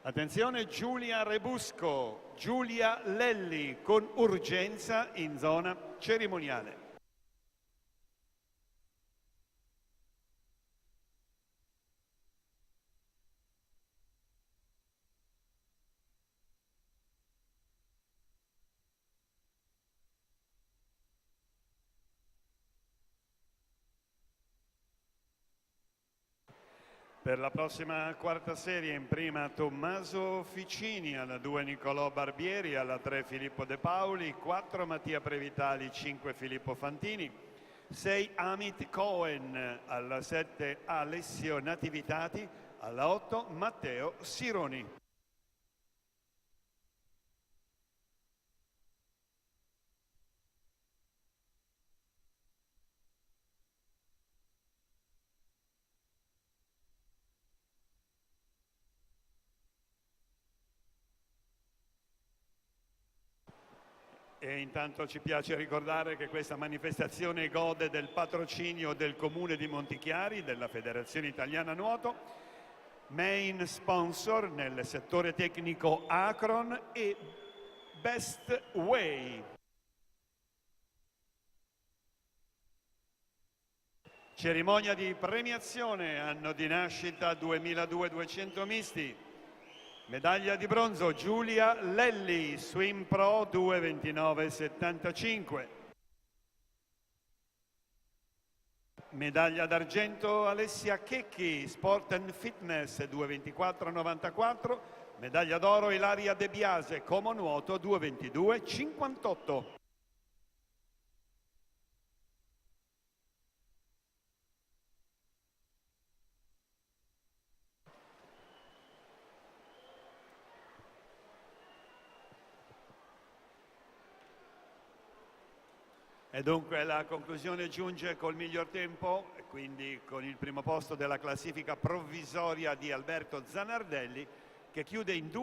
Attenzione, Giulia Rebusco, Giulia Lelli con urgenza in zona cerimoniale. Per la prossima quarta serie in prima Tommaso Ficini, alla 2 Nicolò Barbieri, alla 3 Filippo De Paoli, 4 Mattia Previtali, 5 Filippo Fantini, 6 Amit Cohen, alla 7 Alessio Nativitati, alla 8 Matteo Sironi. E intanto ci piace ricordare che questa manifestazione gode del patrocinio del Comune di Montichiari, della Federazione Italiana Nuoto, main sponsor nel settore tecnico Acron e Best Way. Cerimonia di premiazione, anno di nascita 2002-200 misti. Medaglia di bronzo Giulia Lelli, Swim Pro 2:29:75. Medaglia d'argento Alessia Checchi, Sport and Fitness 2:24:94. Medaglia d'oro Ilaria De Biase, Como Nuoto 2:22:58. E dunque la conclusione giunge col miglior tempo, quindi con il primo posto della classifica provvisoria di Alberto Zanardelli, che chiude in 2.